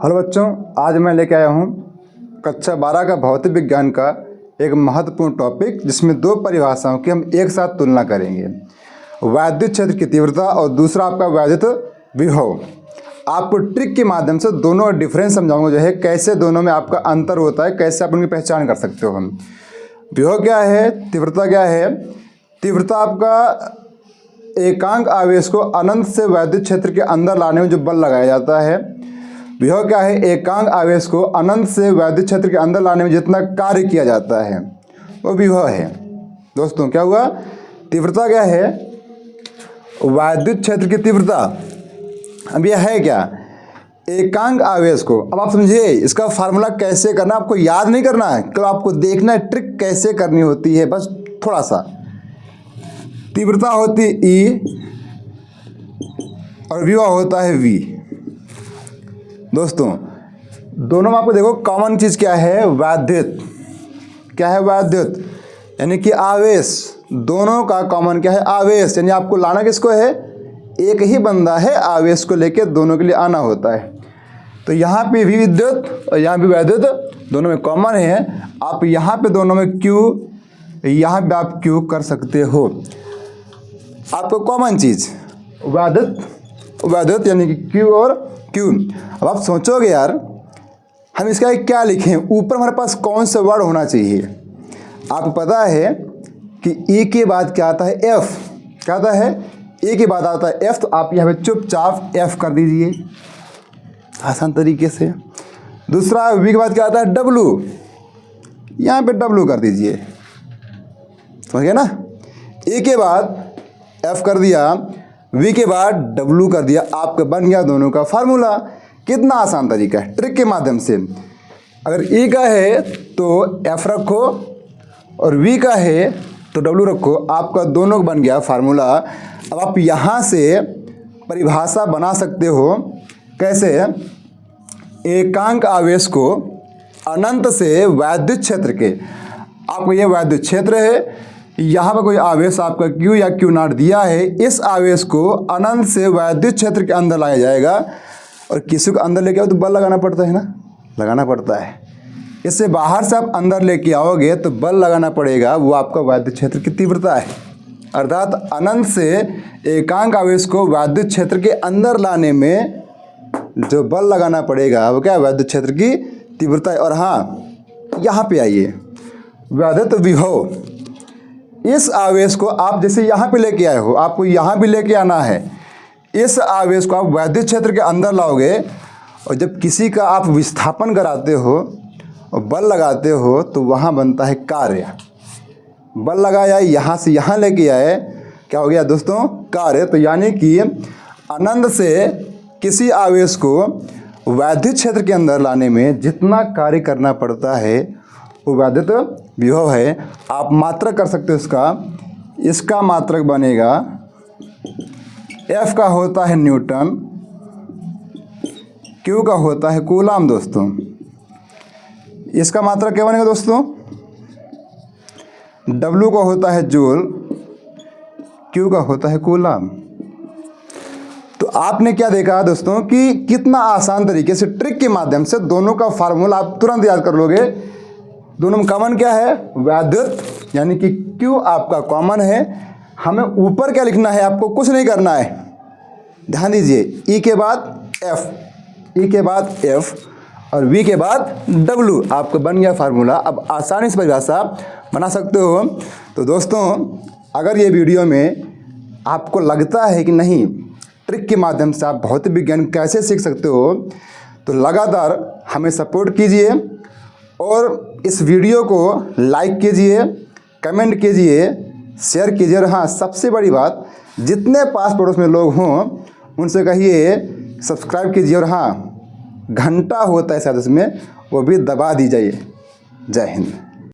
Hello बच्चों, आज मैं लेके आया हूँ कक्षा 12 का भौतिक विज्ञान का एक महत्वपूर्ण टॉपिक, जिसमें दो परिभाषाओं की हम एक साथ तुलना करेंगे। वैद्युत क्षेत्र की तीव्रता और दूसरा आपका वैद्युत विभव। आपको ट्रिक के माध्यम से दोनों का डिफरेंस समझाऊंगा, जो है कैसे दोनों में आपका अंतर होता है, कैसे आप उनकी पहचान कर सकते हो। हम विभव क्या है, तीव्रता क्या है। तीव्रता आपका एकांक आवेश को अनंत से वैद्युत क्षेत्र के अंदर लाने में जो बल लगाया जाता है। विभव क्या है, एकांक आवेश को अनंत से वैद्युत क्षेत्र के अंदर लाने में जितना कार्य किया जाता है वो विभव है। दोस्तों क्या हुआ, तीव्रता क्या है, वैद्युत क्षेत्र की तीव्रता। अब यह है क्या, एकांक आवेश को। अब आप समझिए इसका फार्मूला कैसे करना, आपको याद नहीं करना है, तो आपको देखना है ट्रिक कैसे करनी होती है। बस थोड़ा सा, तीव्रता होती E और विभव होता है V। दोस्तों दोनों में आपको देखो कॉमन चीज़ क्या है, वैद्युत। क्या है, वैद्युत, यानी कि आवेश। दोनों का कॉमन क्या है, आवेश। यानी आपको लाना किसको है, एक ही बंदा है, आवेश को लेके दोनों के लिए आना होता है। तो यहाँ पे भी विद्युत और यहाँ भी वैद्युत, दोनों में कॉमन है। आप यहाँ पे दोनों में Q, यहाँ पे आप Q कर सकते हो। आपको कॉमन चीज़ वैद्युत यानी कि Q और Q। अब आप सोचोगे यार हम इसका क्या लिखें, ऊपर हमारे पास कौन सा वर्ड होना चाहिए। आपको पता है कि E के बाद क्या आता है, F। क्या आता है, E के बाद आता है F, तो आप यहाँ पे चुपचाप F कर दीजिए आसान तरीके से। दूसरा V के बाद क्या आता है, W, यहाँ पे W कर दीजिए, समझ गए ना। E के बाद F कर दिया, V के बाद W कर दिया, आपका बन गया दोनों का फार्मूला। कितना आसान तरीका है, ट्रिक के माध्यम से। अगर E का है तो F रखो और V का है तो W रखो, आपका दोनों का बन गया फार्मूला। अब आप यहाँ से परिभाषा बना सकते हो, कैसे, एकांक आवेश को अनंत से वैद्युत क्षेत्र के, आपको ये वैद्युत क्षेत्र है, यहाँ पर कोई आवेश आपका Q या Q नॉट दिया है, इस आवेश को अनंत से वैद्युत क्षेत्र के अंदर लाया जाएगा। और किसी को अंदर लेके आओ तो बल लगाना पड़ता है ना, लगाना पड़ता है। इससे बाहर से आप अंदर लेके आओगे तो बल लगाना पड़ेगा, वो आपका वैद्युत क्षेत्र की तीव्रता है। अर्थात अनंत से एकांक आवेश को वैद्युत क्षेत्र के अंदर लाने में जो बल लगाना पड़ेगा वो क्या है, वैद्युत क्षेत्र की तीव्रता है। और हाँ, यहाँ पे आइए, वैद्युत विभव। इस आवेश को आप जैसे यहाँ पे लेके आए हो, आपको यहाँ भी लेके आना है। इस आवेश को आप वैद्युत क्षेत्र के अंदर लाओगे, और जब किसी का आप विस्थापन कराते हो और बल लगाते हो तो वहाँ बनता है कार्य। बल लगाया, यहाँ से यहाँ लेके आए, क्या हो गया दोस्तों, कार्य। तो यानी कि अनंत से किसी आवेश को वैद्युत क्षेत्र के अंदर लाने में जितना कार्य करना पड़ता है वो वैद्युत विभव है। आप मात्रक कर सकते हो इसका मात्रक बनेगा, F का होता है न्यूटन, Q का होता है कूलाम। दोस्तों इसका मात्रक क्या बनेगा दोस्तों, W का होता है जूल, Q का होता है कूलाम। तो आपने क्या देखा दोस्तों कि कितना आसान तरीके से ट्रिक के माध्यम से दोनों का फार्मूला आप तुरंत याद कर लोगे। दोनों में कॉमन क्या है, वैद्युत, यानी कि Q आपका कॉमन है। हमें ऊपर क्या लिखना है, आपको कुछ नहीं करना है, ध्यान दीजिए। E के बाद F, E के बाद F और V के बाद W, आपको बन गया फार्मूला। अब आसानी से परिभाषा बना सकते हो। तो दोस्तों अगर ये वीडियो में आपको लगता है कि नहीं, ट्रिक के माध्यम से आप भौतिक विज्ञान कैसे सीख सकते हो, तो लगातार हमें सपोर्ट कीजिए और इस वीडियो को लाइक कीजिए, कमेंट कीजिए, शेयर कीजिए। और हाँ, सबसे बड़ी बात, जितने पास पड़ोस में लोग हों उनसे कहिए सब्सक्राइब कीजिए। और हाँ, घंटा होता है शायद उसमें, वो भी दबा दीजिए। जय हिंद।